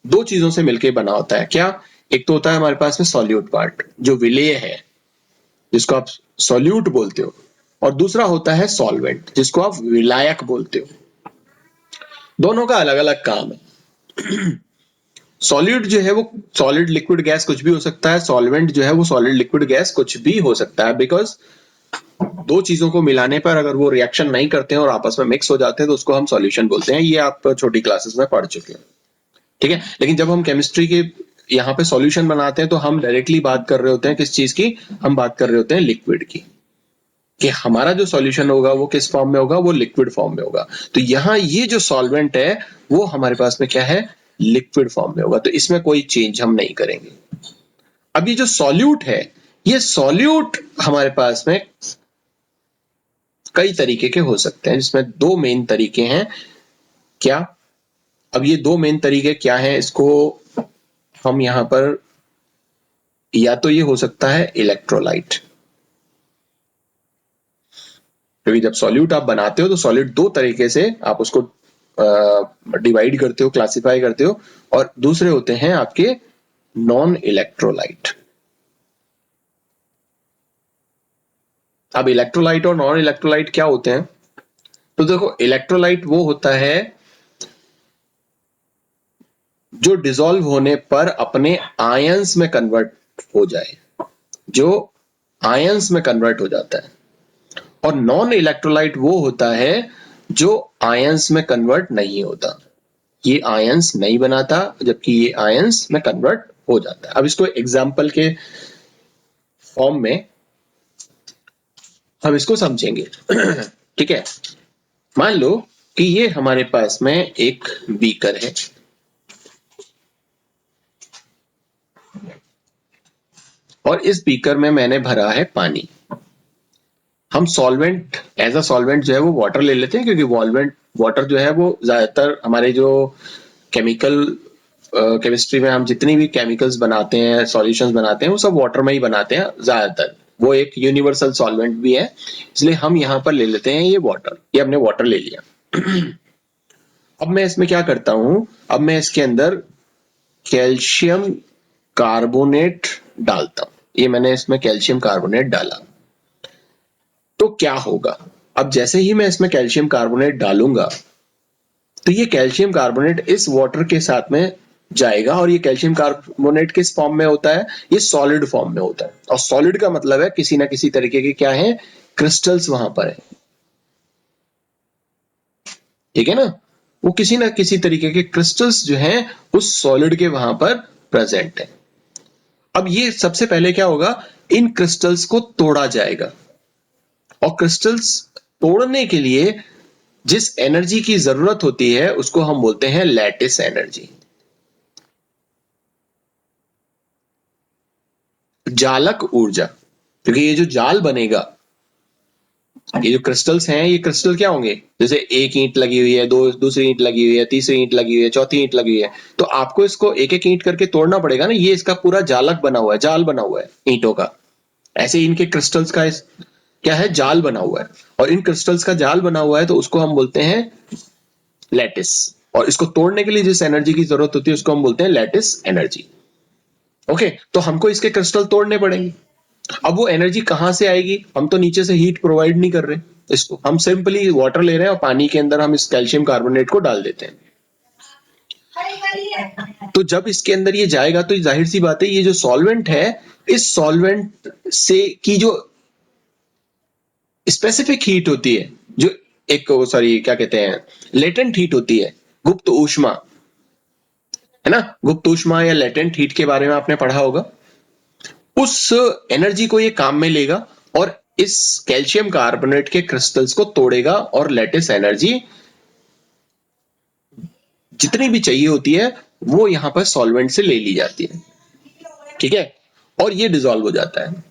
दो चीजों से मिलकर बना होता है। क्या? एक तो होता है हमारे पास में सॉल्यूट पार्ट जो विलेय है, जिसको आप सॉल्यूट बोलते हो, और दूसरा होता है सॉल्वेंट जिसको आप विलायक बोलते हो। दोनों का अलग अलग काम है। सॉलिड जो है वो सॉलिड लिक्विड गैस कुछ भी हो सकता है, सॉल्वेंट जो है वो सॉलिड लिक्विड गैस कुछ भी हो सकता है, बिकॉज दो चीजों को मिलाने पर अगर वो रिएक्शन नहीं करते हैं और आपस में मिक्स हो जाते हैं तो उसको हम सॉल्यूशन बोलते हैं। ये आप छोटी क्लासेस में पढ़ चुके हैं, ठीक है? लेकिन जब हम केमिस्ट्री के यहाँ पे सॉल्यूशन बनाते हैं तो हम डायरेक्टली बात कर रहे होते हैं किस चीज की? हम बात कर रहे होते हैं लिक्विड की, कि हमारा जो सॉल्यूशन होगा वो किस फॉर्म में होगा? वो लिक्विड फॉर्म में होगा। तो यहाँ ये जो सॉल्वेंट है वो हमारे पास में क्या है? लिक्विड फॉर्म में होगा। तो इसमें कोई चेंज हम नहीं करेंगे। अब ये जो सॉल्यूट है, ये सॉल्यूट हमारे पास में कई तरीके के हो सकते हैं, जिसमें दो मेन तरीके हैं। क्या? अब ये दो मेन तरीके क्या हैं, इसको हम यहां पर, या तो ये हो सकता है इलेक्ट्रोलाइट, क्योंकि जब सॉल्यूट आप बनाते हो तो सॉलिड दो तरीके से आप उसको डिवाइड करते हो, क्लासिफाई करते हो, और दूसरे होते हैं आपके नॉन इलेक्ट्रोलाइट। अब इलेक्ट्रोलाइट और नॉन इलेक्ट्रोलाइट क्या होते हैं? तो देखो, इलेक्ट्रोलाइट वो होता है जो डिसॉल्व होने पर अपने आयंस में कन्वर्ट हो जाए, जो आयंस में कन्वर्ट हो जाता है। और नॉन इलेक्ट्रोलाइट वो होता है जो आयंस में कन्वर्ट नहीं होता, ये आयंस नहीं बनाता, जबकि ये आयंस में कन्वर्ट हो जाता है। अब इसको एग्जांपल के फॉर्म में हम इसको समझेंगे। ठीक है? मान लो कि ये हमारे पास में एक बीकर है, और इस बीकर में मैंने भरा है पानी। हम सॉल्वेंट, एज अ सॉल्वेंट जो है वो वाटर ले लेते हैं, क्योंकि वाटर जो है वो ज्यादातर हमारे जो केमिकल केमिस्ट्री में हम जितनी भी केमिकल्स बनाते हैं, सॉल्यूशंस बनाते हैं, वो सब वाटर में ही बनाते हैं ज्यादातर। वो एक यूनिवर्सल सॉल्वेंट भी है, इसलिए हम यहाँ पर ले लेते हैं ये वाटर। ये हमने वाटर ले लिया। अब मैं इसमें क्या करता हूं, अब मैं इसके अंदर कैल्शियम कार्बोनेट डालता हूं। ये मैंने इसमें कैल्शियम कार्बोनेट डाला, तो क्या होगा? अब जैसे ही मैं इसमें कैल्शियम कार्बोनेट डालूंगा तो ये कैल्शियम कार्बोनेट इस वाटर के साथ में जाएगा, और ये कैल्शियम कार्बोनेट किस फॉर्म में होता है? ये सॉलिड फॉर्म में होता है। और सॉलिड का मतलब है किसी ना किसी तरीके के क्या है? क्रिस्टल्स वहां पर है, ठीक है ना? वो किसी ना किसी तरीके के क्रिस्टल्स जो हैं उस सॉलिड के वहां पर प्रेजेंट है। अब ये सबसे पहले क्या होगा? इन क्रिस्टल्स को तोड़ा जाएगा, और क्रिस्टल्स तोड़ने के लिए जिस एनर्जी की जरूरत होती है उसको हम बोलते हैं लैटिस एनर्जी, जालक ऊर्जा। क्योंकि ये जो जाल बनेगा, ये जो क्रिस्टल्स हैं, ये क्रिस्टल क्या होंगे, जैसे एक ईंट लगी हुई है, दूसरी ईंट लगी हुई है, तीसरी ईंट लगी हुई है, चौथी ईंट लगी हुई है, तो आपको इसको एक एक ईंट करके तोड़ना पड़ेगा ना। ये इसका पूरा जालक बना हुआ है, जाल बना हुआ है ईंटों का। ऐसे इनके क्रिस्टल्स का क्या है, जाल बना हुआ है। और इन क्रिस्टल्स का जाल बना हुआ है तो उसको हम बोलते हैं लैटिस। और इसको तोड़ने के लिए जिस एनर्जी की जरूरत होती है उसको हम बोलते हैं लैटिस एनर्जी। ओके, तो हमको इसके क्रिस्टल तोड़ने पड़ेंगे। अब वो एनर्जी कहां से आएगी, हम तो नीचे से हीट प्रोवाइड नहीं कर रहे इसको, हम सिंपली वाटर ले रहे हैं और पानी के अंदर हम इस कैल्शियम कार्बोनेट को डाल देते हैं। तो जब इसके अंदर ये जाएगा तो जाहिर सी बात है, ये जो सॉल्वेंट है, इस सॉल्वेंट से की जो स्पेसिफिक हीट होती है, जो एक सॉरी क्या कहते हैं, लेटेंट हीट होती है, गुप्त ऊष्मा, है ना, गुप्त ऊष्मा या लेटेंट हीट के बारे में आपने पढ़ा होगा। उस एनर्जी को ये काम में लेगा और इस कैल्शियम कार्बोनेट के क्रिस्टल्स को तोड़ेगा और लेटिस एनर्जी जितनी भी चाहिए होती है वो यहां पर सॉल्वेंट से ले ली जाती है। ठीक है, और ये डिसॉल्व हो जाता है,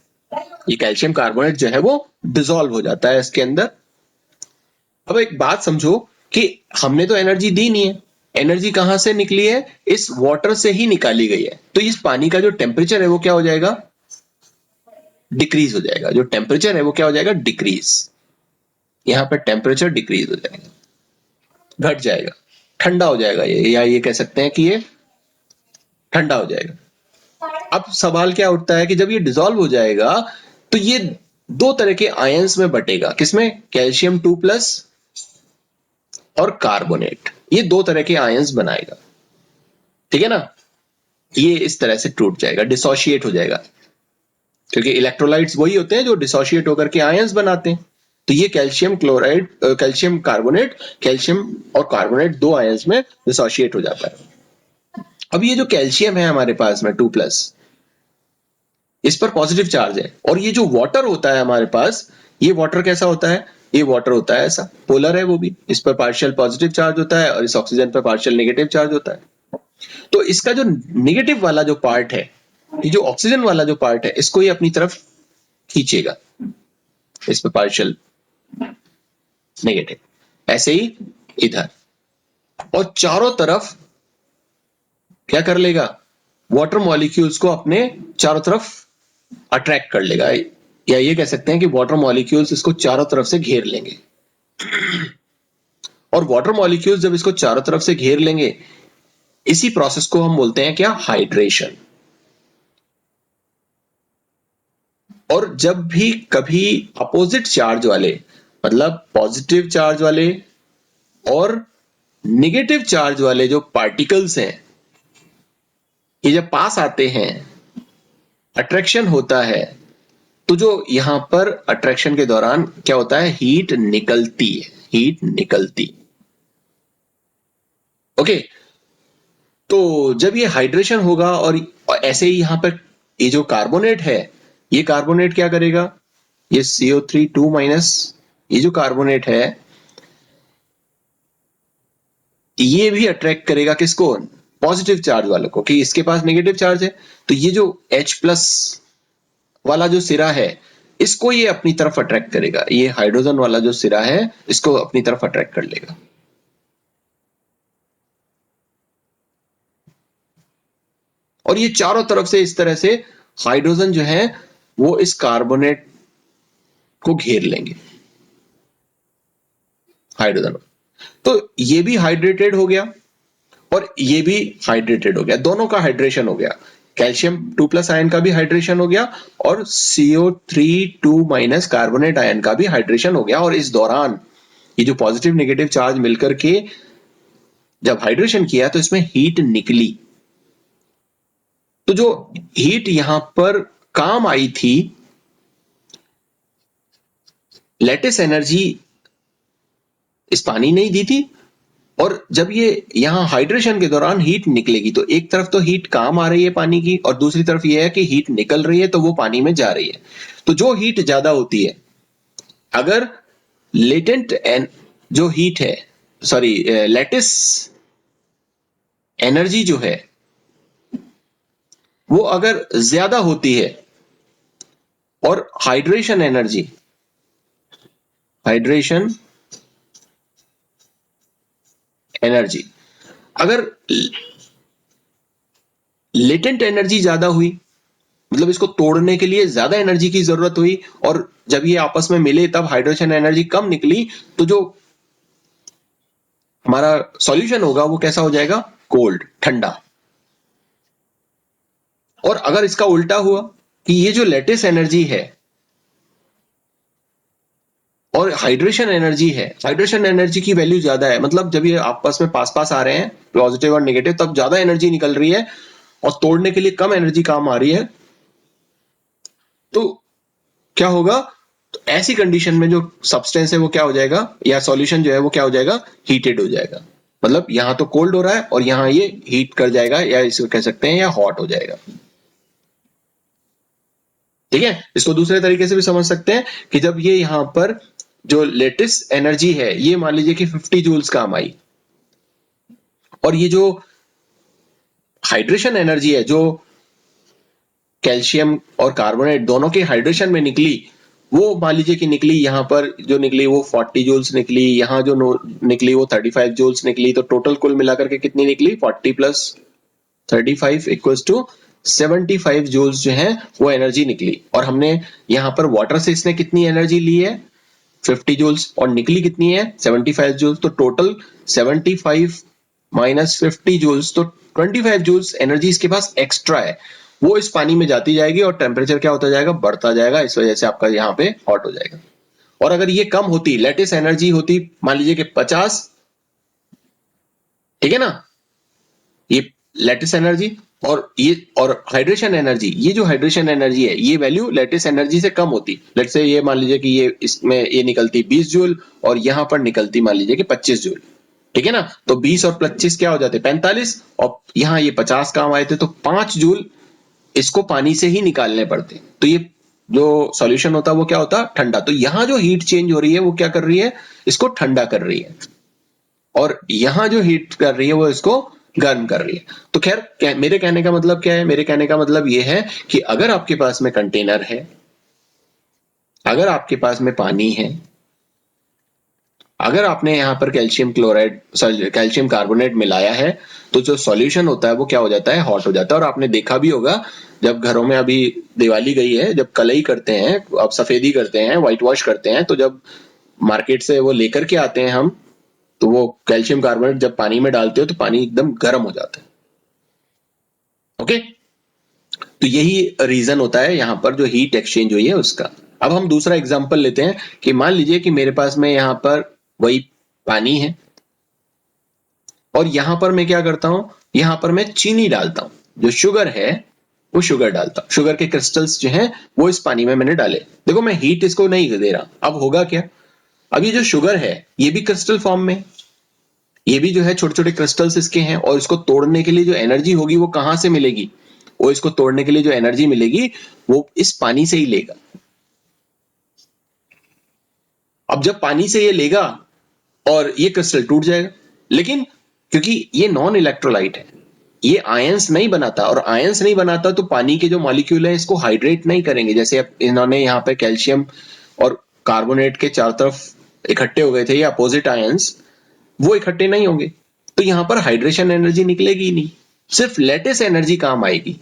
ये कैल्शियम कार्बोनेट जो है वो डिसॉल्व हो जाता है इसके अंदर। अब एक बात समझो कि हमने तो एनर्जी दी नहीं है, एनर्जी कहां से निकली है, इस वाटर से ही निकाली गई है। तो इस पानी का जो टेम्परेचर है वो क्या हो जाएगा, डिक्रीज हो जाएगा। जो टेम्परेचर है वो क्या हो जाएगा, डिक्रीज। यहां पर टेम्परेचर डिक्रीज हो जाएगा, घट जाएगा, ठंडा हो जाएगा ये, या ये कह सकते हैं कि ये ठंडा हो जाएगा। अब सवाल क्या उठता है कि जब ये डिसॉल्व हो जाएगा तो ये दो तरह के आयंस में बटेगा, किसमें, कैल्शियम 2+ और कार्बोनेट, ये दो तरह के आयंस बनाएगा। ठीक है ना, ये इस तरह से टूट जाएगा, डिसोशिएट हो जाएगा, क्योंकि इलेक्ट्रोलाइट्स वही होते हैं जो डिसोशिएट होकर के आयंस बनाते हैं। तो ये calcium chloride, calcium carbonate, calcium और कार्बोनेट दो आयंस में डिसोशिएट हो जाता है। अब ये जो कैल्शियम है हमारे पास में 2+, इस पर पॉजिटिव चार्ज है, और ये जो वाटर होता है हमारे पास, ये वाटर कैसा होता है, ये वाटर होता है ऐसा, पोलर है वो भी, इस पर पार्शियल पॉजिटिव चार्ज होता है और इस ऑक्सीजन पर पार्शियल नेगेटिव चार्ज होता है। तो इसका जो नेगेटिव वाला जो पार्ट है, ये जो ऑक्सीजन वाला जो पार्ट है, इसको ये अपनी तरफ खींचेगा, इस पर पार्शियल नेगेटिव, ऐसे ही इधर, और चारों तरफ क्या कर लेगा, वाटर मॉलिक्यूल्स को अपने चारों तरफ अट्रैक्ट कर लेगा, या ये कह सकते हैं कि वाटर मॉलिक्यूल्स इसको चारों तरफ से घेर लेंगे। और वाटर मॉलिक्यूल्स जब इसको चारों तरफ से घेर लेंगे, इसी प्रोसेस को हम बोलते हैं क्या, हाइड्रेशन। और जब भी कभी अपोजिट चार्ज वाले, मतलब पॉजिटिव चार्ज वाले और नेगेटिव चार्ज वाले जो पार्टिकल्स हैं, ये जब पास आते हैं, अट्रैक्शन होता है, तो जो यहां पर अट्रैक्शन के दौरान क्या होता है, हीट निकलती है, हीट निकलती। ओके, तो जब ये हाइड्रेशन होगा और ऐसे ही यहां पर ये जो कार्बोनेट है, ये कार्बोनेट क्या करेगा, ये CO3 2-, ये जो कार्बोनेट है ये भी अट्रैक्ट करेगा किसको, पॉजिटिव चार्ज वालों को, कि इसके पास नेगेटिव चार्ज है, तो ये जो H+ वाला जो सिरा है, इसको ये अपनी तरफ अट्रैक्ट करेगा, ये हाइड्रोजन वाला जो सिरा है इसको अपनी तरफ अट्रैक्ट कर लेगा। और ये चारों तरफ से इस तरह से हाइड्रोजन जो है वो इस कार्बोनेट को घेर लेंगे, हाइड्रोजन। तो ये भी हाइड्रेटेड हो गया और ये भी हाइड्रेटेड हो गया, दोनों का हाइड्रेशन हो गया, कैल्शियम 2+ आयन का भी हाइड्रेशन हो गया और CO3 2- कार्बोनेट आयन का भी हाइड्रेशन हो गया। और इस दौरान ये जो पॉजिटिव नेगेटिव चार्ज मिलकर के जब हाइड्रेशन किया तो इसमें हीट निकली। तो जो हीट यहां पर काम आई थी, लेटिस एनर्जी इस पानी ने ही दी थी, और जब ये यहां हाइड्रेशन के दौरान हीट निकलेगी तो एक तरफ तो हीट काम आ रही है पानी की, और दूसरी तरफ ये है कि हीट निकल रही है तो वो पानी में जा रही है। तो जो हीट ज्यादा होती है, अगर लेटेंट जो हीट है, सॉरी लेटिस एनर्जी जो है वो अगर ज्यादा होती है और हाइड्रेशन एनर्जी हाइड्रेशन एनर्जी। अगर लेटेंट एनर्जी ज्यादा हुई, मतलब इसको तोड़ने के लिए ज्यादा एनर्जी की जरूरत हुई, और जब ये आपस में मिले तब हाइड्रेशन एनर्जी कम निकली, तो जो हमारा सॉल्यूशन होगा वो कैसा हो जाएगा? कोल्ड, ठंडा। और अगर इसका उल्टा हुआ कि ये जो लेटेस्ट एनर्जी है और हाइड्रेशन एनर्जी है, हाइड्रेशन एनर्जी की वैल्यू ज्यादा है, मतलब जब ये आपस में पास पास आ रहे हैं पॉजिटिव और नेगेटिव, तब ज्यादा एनर्जी निकल रही है और तोड़ने के लिए कम एनर्जी काम आ रही है, तो क्या होगा? तो ऐसी कंडीशन में जो सब्सटेंस है वो क्या हो जाएगा, या सॉल्यूशन जो है वो क्या हो जाएगा? हीटेड हो जाएगा। मतलब यहां तो कोल्ड हो रहा है और यहां ये हीट कर जाएगा, या इसको कह सकते हैं या हॉट हो जाएगा। ठीक है, इसको दूसरे तरीके से भी समझ सकते हैं कि जब ये यहां पर जो लेटेस्ट एनर्जी है ये मान लीजिए कि 50 जूल्स काम आई, और ये जो हाइड्रेशन एनर्जी है जो कैल्शियम और कार्बोनेट दोनों के हाइड्रेशन में निकली, वो मान लीजिए कि निकली यहां पर जो निकली वो 40 जूल्स निकली, यहां जो निकली वो 35 जूल्स निकली, तो टोटल कुल मिलाकर के कितनी निकली? 40 प्लस 35 इक्वल्स टू 75 जूल्स जो है वो एनर्जी निकली। और हमने यहां पर वाटर से इसने कितनी एनर्जी ली है? 50 जूल्स, और निकली कितनी है? 75 जूल्स। तो टोटल 75 माइनस 50 जूल्स, तो 25 जूल्स एनर्जी इसके पास एक्स्ट्रा है, वो इस पानी में जाती जाएगी और टेम्परेचर क्या होता जाएगा? बढ़ता जाएगा। इस वजह से आपका यहाँ पे हॉट हो जाएगा। और अगर ये कम होती, लेटेस्ट एनर्जी होती मान लीजिए कि 50, ठीक है ना, ये लेटेस्ट एनर्जी, और हाइड्रेशन एनर्जी, ये जो हाइड्रेशन एनर्जी है ये वैल्यू लेटेस्ट एनर्जी से कम होती। लेट्स से ये मान लीजिए कि ये इसमें ये निकलती 20 जूल और यहां पर निकलती मान लीजिए कि 25 जूल, ठीक है ना, तो 20 और 25 क्या हो जाते? 45, और यहां ये 50 काम आए थे, तो 5 जूल इसको पानी से ही निकालने पड़ते। तो ये जो सॉल्यूशन होता है वो क्या होता? ठंडा। तो यहां जो हीट चेंज हो रही है वो क्या कर रही है? इसको ठंडा कर रही है, और यहां जो हीट कर रही है वो इसको गर्म कर रही है। तो खैर, मेरे कहने का मतलब क्या है? मेरे कहने का मतलब ये है कि अगर आपके पास में कंटेनर है, अगर आपके पास में पानी है, अगर आपने यहां पर कैल्शियम क्लोराइड कैल्शियम कार्बोनेट मिलाया है, तो जो सॉल्यूशन होता है वो क्या हो जाता है? हॉट हो जाता है। और आपने देखा भी होगा जब घरों में अभी दिवाली गई है, जब कलई करते हैं, अब सफेदी करते हैं, व्हाइट वॉश करते हैं, तो जब मार्केट से वो लेकर के आते हैं हम, तो वो कैल्शियम कार्बोनेट जब पानी में डालते हो तो पानी एकदम गर्म हो जाता है। ओके, तो यही रीजन होता है यहां पर जो हीट एक्सचेंज हुई है उसका। अब हम दूसरा एग्जांपल लेते हैं कि मान लीजिए कि मेरे पास में यहां पर वही पानी है, और यहां पर मैं क्या करता हूं? यहां पर मैं चीनी डालता हूं, जो शुगर है वो शुगर डालता हूं, शुगर के क्रिस्टल्स जो हैं वो इस पानी में मैंने डाले। देखो मैं हीट इसको नहीं दे रहा। अब होगा क्या? अब ये जो शुगर है ये भी क्रिस्टल फॉर्म में, ये भी जो है छोटे छोटे क्रिस्टल्स इसके हैं, और इसको तोड़ने के लिए जो एनर्जी होगी वो कहां से मिलेगी? वो इसको तोड़ने के लिए जो एनर्जी मिलेगी वो इस पानी से ही लेगा। अब जब पानी से ये लेगा और ये क्रिस्टल टूट जाएगा, लेकिन क्योंकि ये नॉन इलेक्ट्रोलाइट है, ये आयंस नहीं बनाता, और आयंस नहीं बनाता तो पानी के जो मॉलिक्यूल है इसको हाइड्रेट नहीं करेंगे। जैसे अब इन्होंने यहाँ पे कैल्शियम और कार्बोनेट के चारों तरफ इकट्ठे हो गए थे ये अपोजिट आयंस, वो इकट्ठे नहीं होंगे, तो यहां पर हाइड्रेशन एनर्जी निकलेगी ही नहीं, सिर्फ लेटेस्ट एनर्जी काम आएगी।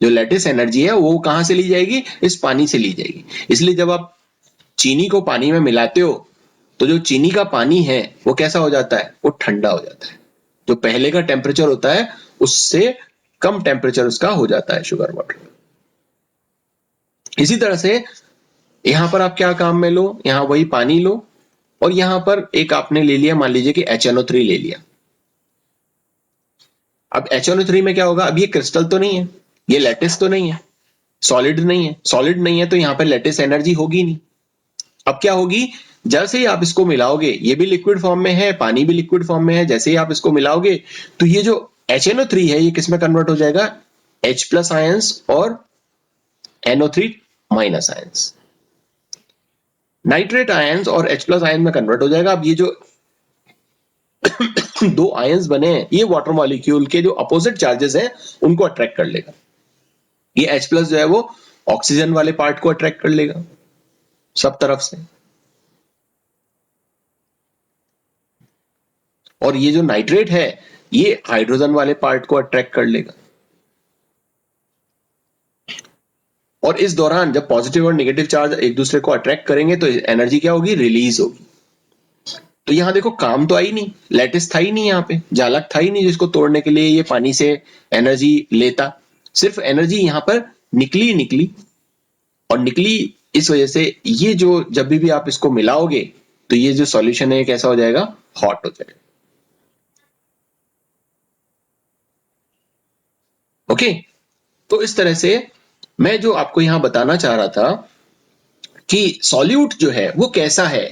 जो लेटेस्ट एनर्जी है वो कहां से ली जाएगी? इस पानी से ली जाएगी। इसलिए जब आप चीनी को पानी में मिलाते हो तो जो चीनी का पानी है वो कैसा हो जाता है? वो ठंडा हो जाता है। जो पहले का टेम्परेचर होता है उससे कम टेम्परेचर उसका हो जाता है शुगर वाटर। इसी तरह से यहां पर आप क्या काम में लो? यहां वही पानी लो, और यहां पर एक आपने ले लिया, मान लीजिए कि HNO3 ले लिया। अब HNO3 में क्या होगा? अब ये क्रिस्टल तो नहीं है, ये लेटिस तो नहीं है, सॉलिड नहीं है, सॉलिड नहीं है तो यहां पर लेटिस एनर्जी होगी नहीं। अब क्या होगी? जैसे ही आप इसको मिलाओगे, ये भी लिक्विड फॉर्म में है, पानी भी लिक्विड फॉर्म में है, जैसे ही आप इसको मिलाओगे तो ये जो HNO3 है ये किसमें कन्वर्ट हो जाएगा? H प्लस आयंस और NO3 minus ions, nitrate ions और H प्लस आयन में कन्वर्ट हो जाएगा। अब ये जो दो आयंस बने हैं ये वाटर मॉलिक्यूल के जो अपोजिट चार्जेस हैं उनको अट्रैक्ट कर लेगा। ये H प्लस जो है वो ऑक्सीजन वाले पार्ट को अट्रैक्ट कर लेगा सब तरफ से, और ये जो नाइट्रेट है ये हाइड्रोजन वाले पार्ट को अट्रैक्ट कर लेगा, और इस दौरान जब पॉजिटिव और नेगेटिव चार्ज एक दूसरे को अट्रैक्ट करेंगे तो एनर्जी क्या होगी, रिलीज होगी। तो यहां देखो काम तो आई नहीं, लैटिस था ही नहीं, यहाँ पे जालक था ही नहीं जिसको तोड़ने के लिए ये पानी से एनर्जी लेता, सिर्फ एनर्जी यहाँ पर निकली निकली, और निकली इस वजह से ये जो जब भी आप इसको मिलाओगे तो ये जो सॉल्यूशन है कैसा हो जाएगा, हॉट हो जाएगा। ओके, तो इस तरह से मैं जो आपको यहां बताना चाह रहा था कि सॉल्यूट जो है वो कैसा है,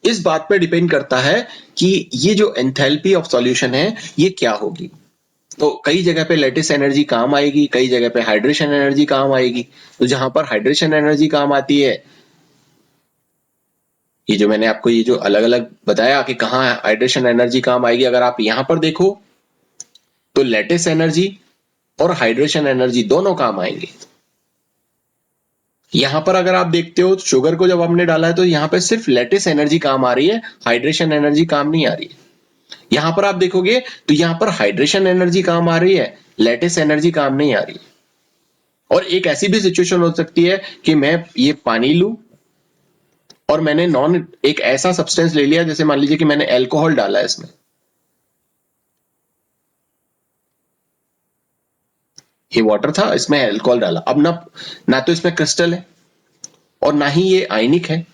इस बात पे डिपेंड करता है कि ये जो एंथैल्पी ऑफ सॉल्यूशन है ये क्या होगी। तो कई जगह पे लेटिस एनर्जी काम आएगी, कई जगह पे हाइड्रेशन एनर्जी काम आएगी। तो जहां पर हाइड्रेशन एनर्जी काम आती है, ये जो मैंने आपको ये जो अलग अलग बताया कि कहाँ हाइड्रेशन एनर्जी काम आएगी, अगर आप यहां पर देखो तो लेटिस एनर्जी और हाइड्रेशन एनर्जी दोनों काम आएंगे। यहां पर अगर आप देखते हो शुगर को जब हमने डाला है तो यहां पर सिर्फ लेटिस एनर्जी काम आ रही है, हाइड्रेशन एनर्जी काम नहीं आ रही है। यहां पर आप देखोगे तो यहां पर हाइड्रेशन एनर्जी काम आ रही है, लेटिस एनर्जी काम नहीं आ रही। और एक ऐसी भी सिचुएशन हो सकती है कि मैं ये पानी लूं और मैंने एक ऐसा सब्सटेंस ले लिया, जैसे मान लीजिए कि मैंने अल्कोहल डाला है इसमें, ये वाटर था इसमें अल्कोहल डाला, अब ना ना तो इसमें क्रिस्टल है और ना ही ये आयनिक है,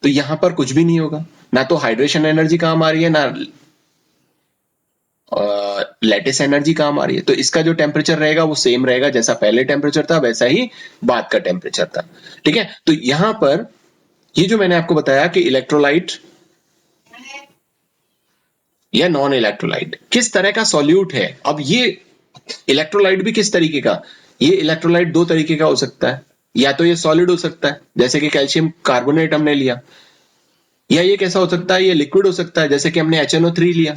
तो यहां पर कुछ भी नहीं होगा, ना तो हाइड्रेशन एनर्जी काम आ रही है ना लेटिस एनर्जी काम आ रही है। तो इसका जो टेम्परेचर रहेगा वो सेम रहेगा, जैसा पहले टेम्परेचर था वैसा ही बाद का टेम्परेचर था। ठीक है, तो यहां पर ये जो मैंने आपको बताया कि इलेक्ट्रोलाइट या नॉन इलेक्ट्रोलाइट किस तरह का सॉल्यूट है। अब ये इलेक्ट्रोलाइट भी किस तरीके का, ये इलेक्ट्रोलाइट दो तरीके का हो सकता है, या तो ये सॉलिड हो सकता है जैसे कि कैल्शियम कार्बोनेट हमने लिया, या ये कैसा हो सकता है, ये लिक्विड हो सकता है जैसे कि हमने HNO3 लिया।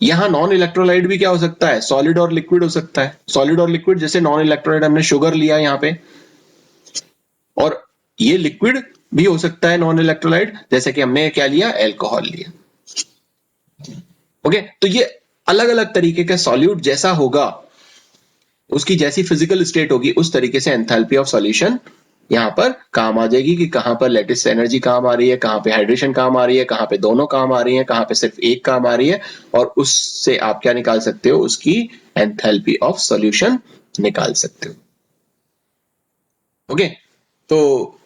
यहां नॉन इलेक्ट्रोलाइट भी क्या हो सकता है, सॉलिड और लिक्विड हो सकता है। सॉलिड और लिक्विड जैसे नॉन इलेक्ट्रोलाइट हमने शुगर लिया यहाँ पे, और ये लिक्विड भी हो सकता है नॉन इलेक्ट्रोलाइट जैसे कि हमने क्या लिया, अल्कोहल लिया। ओके, तो ये अलग अलग तरीके का सॉल्यूट जैसा होगा, उसकी जैसी फिजिकल स्टेट होगी उस तरीके से एंथैल्पी ऑफ सॉल्यूशन यहाँ पर काम आ जाएगी कि कहां पर लेटिस एनर्जी काम आ रही है, कहां पे हाइड्रेशन काम आ रही है, कहां पे दोनों काम आ रही है, कहां पे सिर्फ एक काम आ रही है, और उससे आप क्या निकाल सकते हो, उसकी एंथैल्पी ऑफ सॉल्यूशन निकाल सकते हो। ओके, तो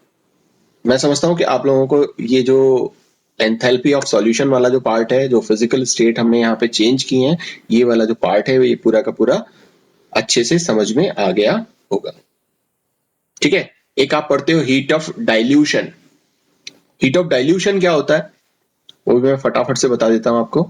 मैं समझता हूं कि आप लोगों को ये जो एंथैल्पी ऑफ सॉल्यूशन वाला जो पार्ट है, जो फिजिकल स्टेट हमने यहाँ पे चेंज की है, ये वाला जो पार्ट है ये पूरा का पूरा अच्छे से समझ में आ गया होगा। ठीक है, एक आप पढ़ते हो heat of dilution. Heat of dilution क्या होता है वो भी मैं फटाफट से बता देता हूं आपको।